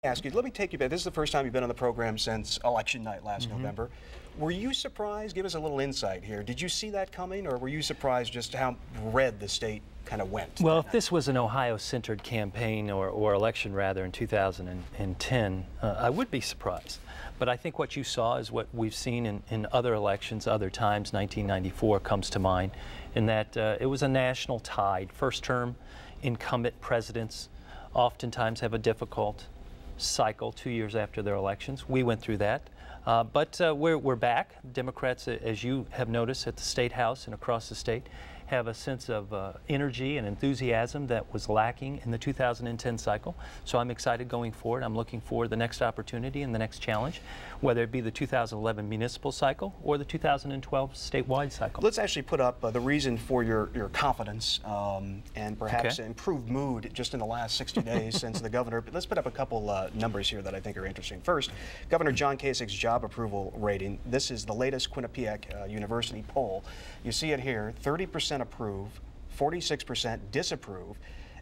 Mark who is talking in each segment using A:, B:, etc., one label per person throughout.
A: Ask you, let me take you back. This is the first time you've been on the program since election night last November. Were you surprised? Give us a little insight here. Did you see that coming, or were you surprised just how red the state kind of went?
B: Well, if this was an Ohio-centered campaign or election, rather, in 2010, I would be surprised. But I think what you saw is what we've seen in other elections, other times. 1994 comes to mind, in that it was a national tide. First-term incumbent presidents oftentimes have a difficult cycle 2 years after their elections. We went through that. But we're back. Democrats, as you have noticed at the State House and across the state, have a sense of energy and enthusiasm that was lacking in the 2010 cycle. So I'm excited going forward. I'm looking for the next opportunity and the next challenge, whether it be the 2011 municipal cycle or the 2012 statewide cycle.
A: Let's actually put up the reason for your confidence and perhaps improved mood just in the last 60 days since the governor. Let's put up a couple numbers here that I think are interesting. First, Governor John Kasich's job approval rating. This is the latest Quinnipiac University poll. You see it here, 30% approve, 46% disapprove.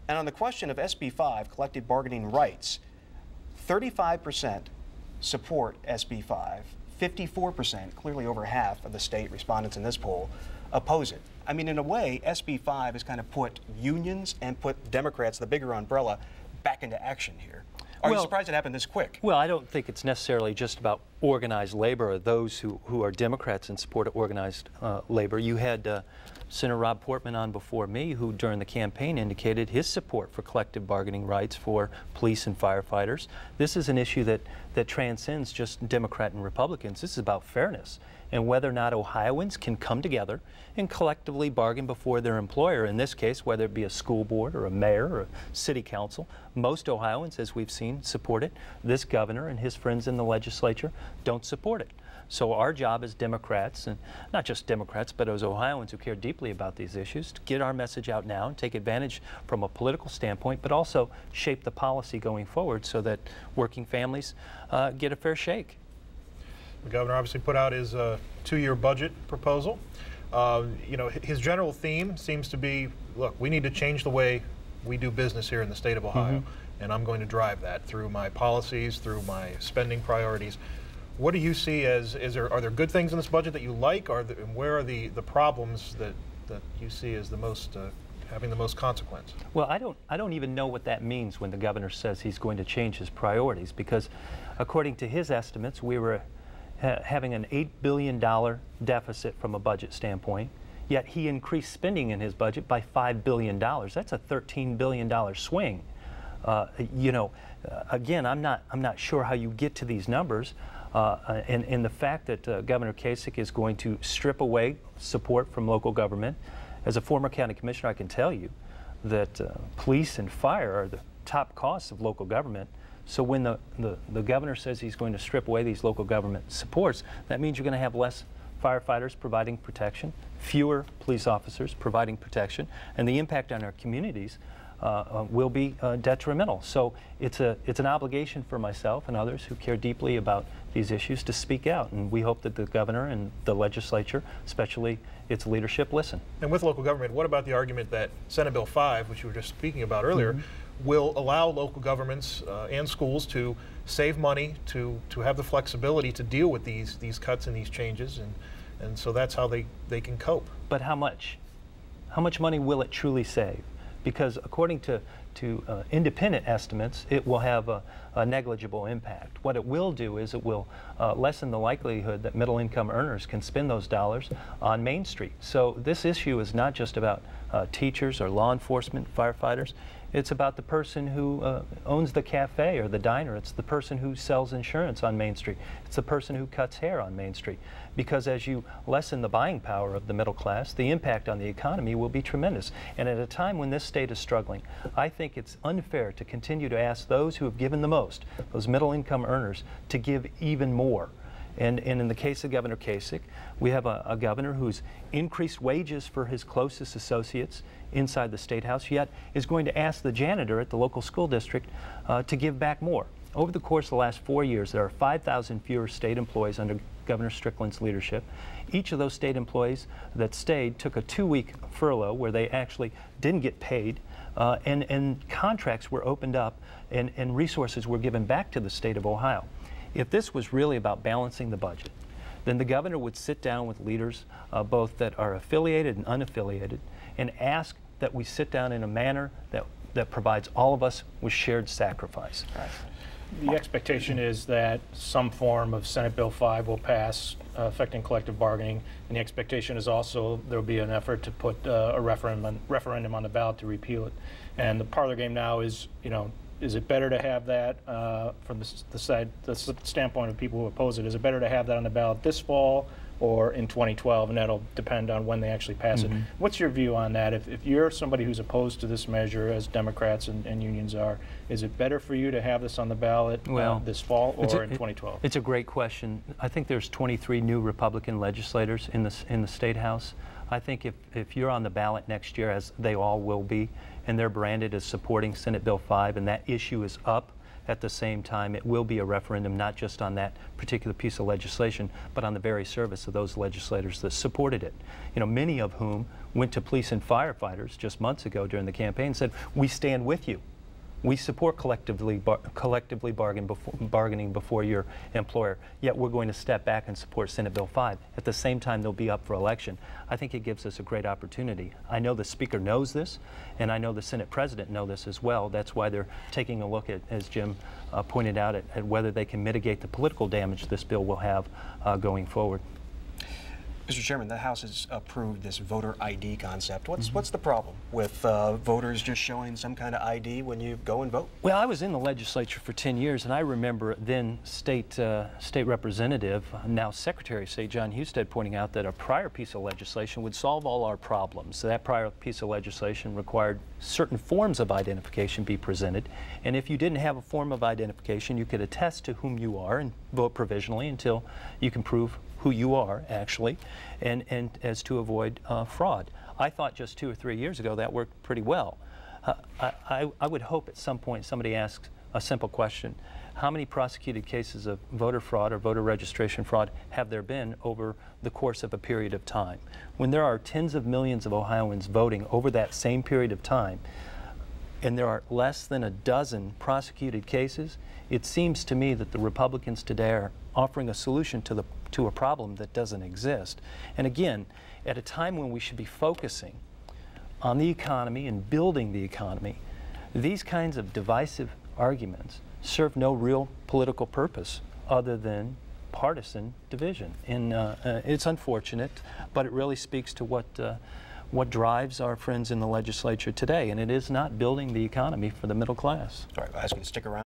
A: And on the question of SB 5, collective bargaining rights, 35% support SB 5, 54%, clearly over half of the state respondents in this poll, oppose it. I mean, in a way, SB 5 has kind of put unions and put Democrats, the bigger umbrella, back into action here. Are you surprised it happened this quick?
B: Well, I don't think it's necessarily just about organized labor or those who are Democrats in support of organized labor. You had Senator Rob Portman on before me, who during the campaign indicated his support for collective bargaining rights for police and firefighters. This is an issue that transcends just Democrat and Republicans. This is about fairness and whether or not Ohioans can come together and collectively bargain before their employer. In this case, whether it be a school board or a mayor or a city council, most Ohioans, as we've seen, support it. This governor and his friends in the legislature don't support it. So our job as Democrats, and not just Democrats, but as Ohioans who care deeply about these issues, to get our message out now and take advantage from a political standpoint, but also shape the policy going forward so that working families get a fair shake.
C: The governor obviously put out his two-year budget proposal. You know, his general theme seems to be, look, we need to change the way we do business here in the state of Ohio, and I'm going to drive that through my policies, through my spending priorities. What do you see as, are there good things in this budget that you like, and where are the problems that you see as the most, having the most consequence?
B: Well, I don't even know what that means when the governor says he's going to change his priorities, because according to his estimates, we were having an $8 billion deficit from a budget standpoint, yet he increased spending in his budget by $5 billion. That's a $13 billion swing. You know, again, I'm not sure how you get to these numbers. And the fact that Governor Kasich is going to strip away support from local government. As a former county commissioner, I can tell you that police and fire are the top costs of local government. So when the governor says he's going to strip away these local government supports, that means you're going to have less firefighters providing protection, fewer police officers providing protection, and the impact on our communities will be detrimental. So it's an obligation for myself and others who care deeply about these issues to speak out, and we hope that the governor and the legislature, especially its leadership, listen.
C: And with local government, what about the argument that Senate Bill 5, which you were just speaking about earlier, will allow local governments and schools to save money, to have the flexibility to deal with these cuts and these changes, and so that's how they can cope? But
B: how much? How much money will it truly save? Because according to independent estimates, it will have a negligible impact. What it will do is it will lessen the likelihood that middle-income earners can spend those dollars on Main Street. So this issue is not just about teachers or law enforcement, firefighters. It's about the person who owns the cafe or the diner. It's the person who sells insurance on Main Street. It's the person who cuts hair on Main Street. Because as you lessen the buying power of the middle class, the impact on the economy will be tremendous. And at a time when this state is struggling, I think it's unfair to continue to ask those who have given the most, those middle-income earners, to give even more. And in the case of Governor Kasich, we have a governor who's increased wages for his closest associates inside the State House, yet is going to ask the janitor at the local school district to give back more. Over the course of the last 4 years, there are 5,000 fewer state employees under Governor Strickland's leadership. Each of those state employees that stayed took a 2-week furlough where they actually didn't get paid and contracts were opened up and resources were given back to the state of Ohio. If this was really about balancing the budget, then the governor would sit down with leaders, both that are affiliated and unaffiliated, and ask that we sit down in a manner that provides all of us with shared sacrifice.
D: Right. The expectation is that some form of Senate Bill 5 will pass affecting collective bargaining, and the expectation is also there will be an effort to put a referendum on the ballot to repeal it. And the parlor game now is, you know, is it better to have that from the standpoint of people who oppose it? Is it better to have that on the ballot this fall or in 2012? And that'll depend on when they actually pass it. What's your view on that? If you're somebody who's opposed to this measure, as Democrats and unions are, is it better for you to have this on the ballot this fall or in 2012?
B: It's a great question. I think there's 23 new Republican legislators in the State House. I think if you're on the ballot next year, as they all will be, and they're branded as supporting Senate Bill 5, and that issue is up at the same time, it will be a referendum not just on that particular piece of legislation, but on the very service of those legislators that supported it. You know, many of whom went to police and firefighters just months ago during the campaign and said, we stand with you. We support collectively bargaining before your employer, yet we're going to step back and support Senate Bill 5. At the same time, they'll be up for election. I think it gives us a great opportunity. I know the Speaker knows this, and I know the Senate President knows this as well. That's why they're taking a look at, as Jim pointed out, at whether they can mitigate the political damage this bill will have going forward.
A: Mr. Chairman, the House has approved this voter ID concept. What's the problem with voters just showing some kind of ID when you go and vote?
B: Well, I was in the legislature for 10 years, and I remember then state representative, now Secretary of State John Husted, pointing out that a prior piece of legislation would solve all our problems. So that prior piece of legislation required certain forms of identification be presented, and if you didn't have a form of identification, you could attest to whom you are and vote provisionally until you can prove who you are, actually, and as to avoid fraud. I thought just 2 or 3 years ago that worked pretty well. I would hope at some point somebody asks a simple question. How many prosecuted cases of voter fraud or voter registration fraud have there been over the course of a period of time? When there are tens of millions of Ohioans voting over that same period of time, and there are less than a dozen prosecuted cases, it seems to me that the Republicans today are offering a solution to a problem that doesn't exist. And again, at a time when we should be focusing on the economy and building the economy, these kinds of divisive arguments serve no real political purpose other than partisan division. And it's unfortunate, but it really speaks to what drives our friends in the legislature today, and it is not building the economy for the middle class.
A: All right, I'll ask you to stick around.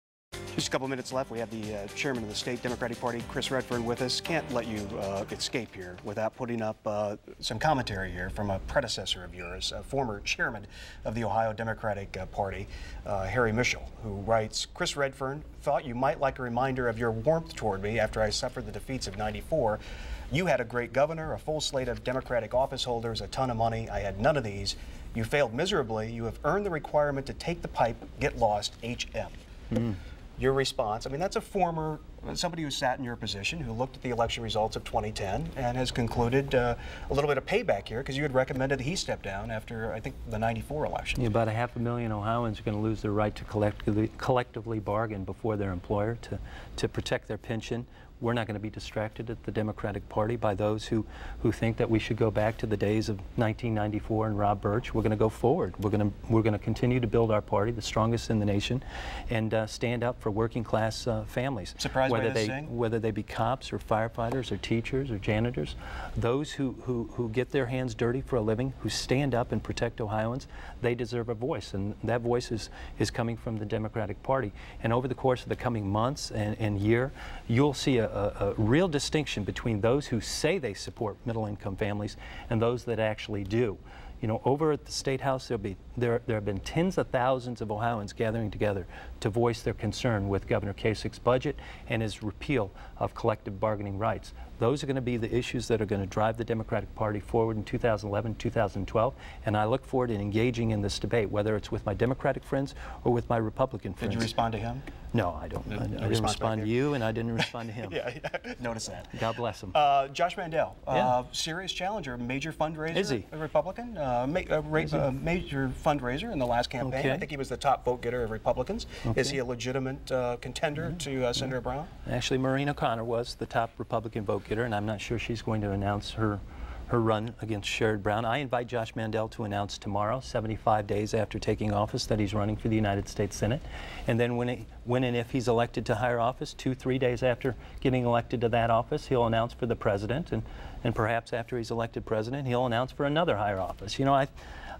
A: Just a couple minutes left. We have the chairman of the state Democratic Party, Chris Redfern, with us. Can't let you escape here without putting up some commentary here from a predecessor of yours, a former chairman of the Ohio Democratic Party, Harry Mischel, who writes, Chris Redfern, thought you might like a reminder of your warmth toward me after I suffered the defeats of '94. You had a great governor, a full slate of Democratic office holders, a ton of money. I had none of these. You failed miserably. You have earned the requirement to take the pipe, get lost, HM. Your response, I mean, that's a former, somebody who sat in your position, who looked at the election results of 2010 and has concluded a little bit of payback here because you had recommended that he step down after, I think, the '94 election.
B: Yeah, about 500,000 Ohioans are going to lose their right to collectively bargain before their employer to protect their pension. We're not going to be distracted at the Democratic Party by those who think that we should go back to the days of 1994 and Rob Birch. We're going to go forward. We're going to continue to build our party, the strongest in the nation, and stand up for working class families.
A: Surprised by this saying?
B: Whether they be cops or firefighters or teachers or janitors, those who get their hands dirty for a living, who stand up and protect Ohioans, they deserve a voice, and that voice is coming from the Democratic Party. And over the course of the coming months and year, you'll see a real distinction between those who say they support middle-income families and those that actually do. You know, over at the State House, there have been tens of thousands of Ohioans gathering together to voice their concern with Governor Kasich's budget and his repeal of collective bargaining rights. Those are going to be the issues that are going to drive the Democratic Party forward in 2011, 2012, and I look forward to engaging in this debate, whether it's with my Democratic friends or with my Republican friends.
A: Did you respond to him?
B: No, I don't. I didn't respond to you, and I didn't respond to him.
A: Yeah, notice that.
B: God bless him.
A: Josh Mandel,
B: Yeah.
A: Serious challenger, major fundraiser.
B: Is he?
A: A Republican, major fundraiser in the last campaign.
B: Okay.
A: I think he was the top vote getter of Republicans.
B: Okay.
A: Is he a legitimate contender to Senator Brown?
B: Actually, Maureen O'Connor was the top Republican vote getter, and I'm not sure she's going to announce her run against Sherrod Brown. I invite Josh Mandel to announce tomorrow, 75 days after taking office, that he's running for the United States Senate. And then when and if he's elected to higher office, 2-3 days after getting elected to that office, he'll announce for the president. And perhaps after he's elected president, he'll announce for another higher office. You know,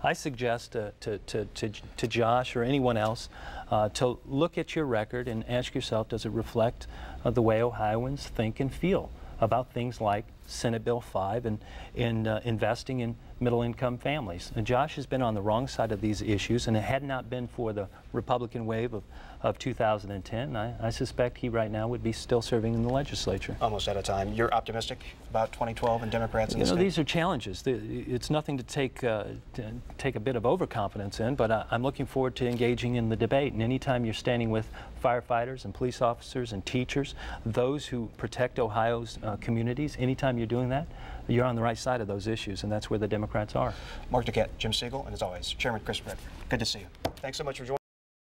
B: I suggest to Josh or anyone else to look at your record and ask yourself, does it reflect the way Ohioans think and feel about things like Senate Bill 5 and investing in middle-income families? And Josh has been on the wrong side of these issues, and it had not been for the Republican wave of 2010, I suspect he right now would be still serving in the legislature.
A: Almost out of time. You're optimistic about 2012 and Democrats in the state?
B: These are challenges. It's nothing to take a bit of overconfidence in, but I'm looking forward to engaging in the debate. And anytime you're standing with firefighters and police officers and teachers, those who protect Ohio's communities, anytime you're doing that, you're on the right side of those issues, and that's where the Democrats are.
A: Mark Duquette, Jim Siegel, and as always, Chairman Chris Redfern. Good to see you. Thanks so much for joining.